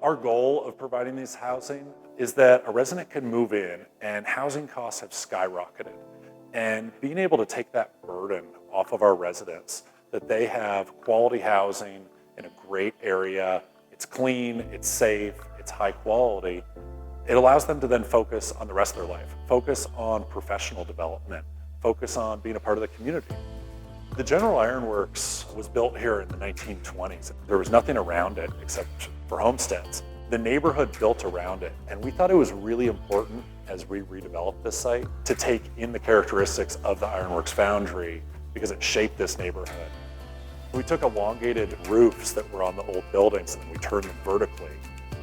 Our goal of providing these housing is that a resident can move in and housing costs have skyrocketed. And being able to take that burden off of our residents, that they have quality housing in a great area, it's clean, it's safe, it's high quality, it allows them to then focus on the rest of their life, focus on professional development, focus on being a part of the community. The General Iron Works was built here in the 1920s. There was nothing around it except for homesteads. The neighborhood built around it, and we thought it was really important as we redeveloped this site to take in the characteristics of the Ironworks foundry because it shaped this neighborhood. We took elongated roofs that were on the old buildings and we turned them vertically,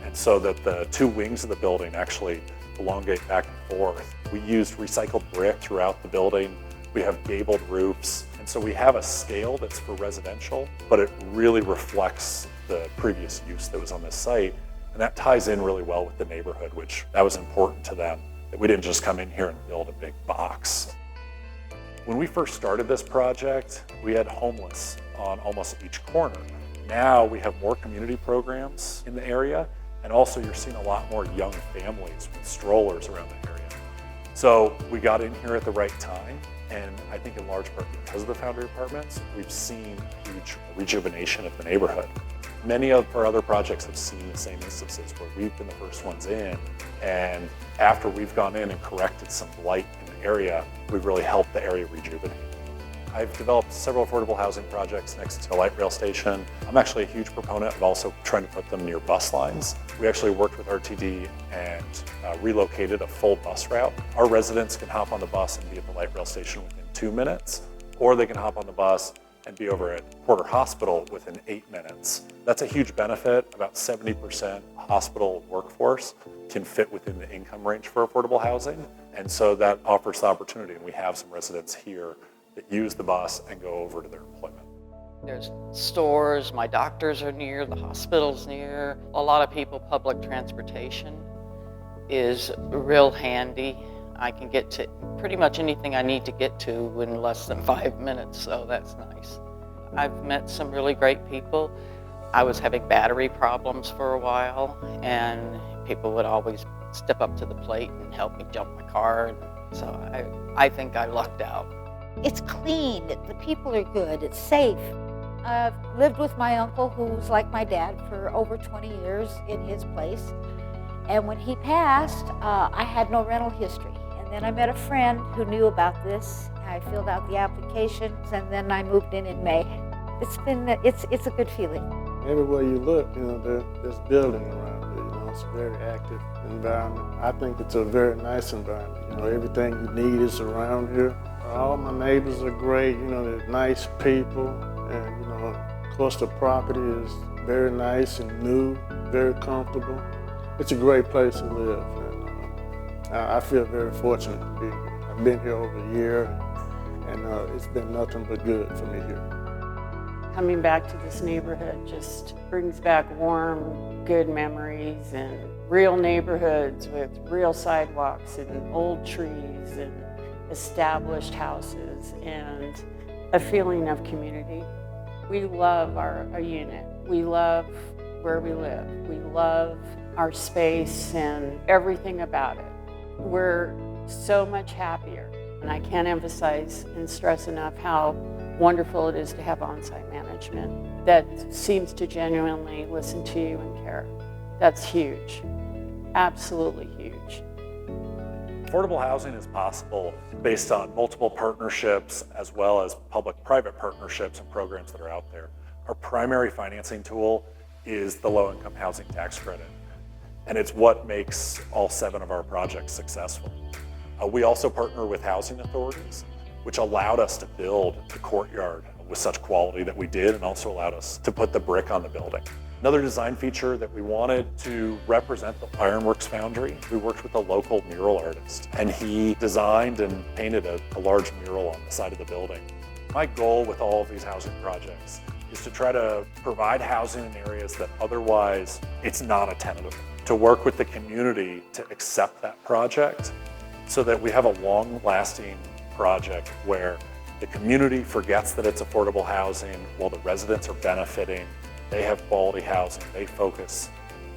and so that the two wings of the building actually elongate back and forth. We used recycled brick throughout the building. We have gabled roofs, and so we have a scale that's for residential, but it really reflects the previous use that was on this site, and that ties in really well with the neighborhood, which that was important to them, that we didn't just come in here and build a big box. When we first started this project, we had homeless on almost each corner. Now we have more community programs in the area, and also you're seeing a lot more young families with strollers around the area. So we got in here at the right time, and I think in large part because of the foundry apartments, we've seen a huge rejuvenation of the neighborhood. Many of our other projects have seen the same instances where we've been the first ones in, and after we've gone in and corrected some blight in the area, we've really helped the area rejuvenate. I've developed several affordable housing projects next to a light rail station. I'm actually a huge proponent of also trying to put them near bus lines. We actually worked with RTD and relocated a full bus route. Our residents can hop on the bus and be at the light rail station within 2 minutes, or they can hop on the bus and be over at Porter Hospital within 8 minutes. That's a huge benefit. About 70% hospital workforce can fit within the income range for affordable housing. And so that offers the opportunity. And we have some residents here that use the bus and go over to their employment. There's stores, my doctors are near, the hospital's near. A lot of people, public transportation is real handy. I can get to pretty much anything I need to get to in less than 5 minutes, so that's nice. I've met some really great people. I was having battery problems for a while, and people would always step up to the plate and help me jump my car, so I think I lucked out. It's clean, the people are good, it's safe. I've lived with my uncle, who's like my dad, for over 20 years in his place. And when he passed, I had no rental history. And then I met a friend who knew about this. I filled out the applications, and then I moved in May. It's a good feeling. Everywhere you look, there's building around here. It's a very active environment. I think it's a very nice environment. Everything you need is around here. All my neighbors are great. They're nice people, and of course the property is very nice and new, very comfortable. It's a great place to live, and I feel very fortunate to be here. I've been here over a year, and it's been nothing but good for me here. Coming back to this neighborhood just brings back warm, good memories and real neighborhoods with real sidewalks and old trees and established houses and a feeling of community. We love our unit. We love where we live. We love our space and everything about it. We're so much happier, and I can't emphasize and stress enough how wonderful it is to have on-site management that seems to genuinely listen to you and care. That's huge, absolutely huge. Affordable housing is possible based on multiple partnerships as well as public-private partnerships and programs that are out there. Our primary financing tool is the low-income housing tax credit, and it's what makes all 7 of our projects successful. We also partner with housing authorities, which allowed us to build the courtyard with such quality that we did, and also allowed us to put the brick on the building. Another design feature that we wanted to represent the Ironworks foundry, we worked with a local mural artist, and he designed and painted a large mural on the side of the building. My goal with all of these housing projects is to try to provide housing in areas that otherwise it's not attainable, to work with the community to accept that project so that we have a long-lasting project where the community forgets that it's affordable housing while the residents are benefiting. They have quality housing, they focus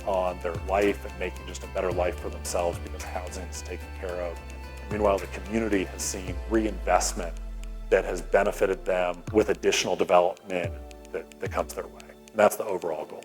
on their life and making just a better life for themselves because housing is taken care of. Meanwhile, the community has seen reinvestment that has benefited them with additional development that comes their way. And that's the overall goal.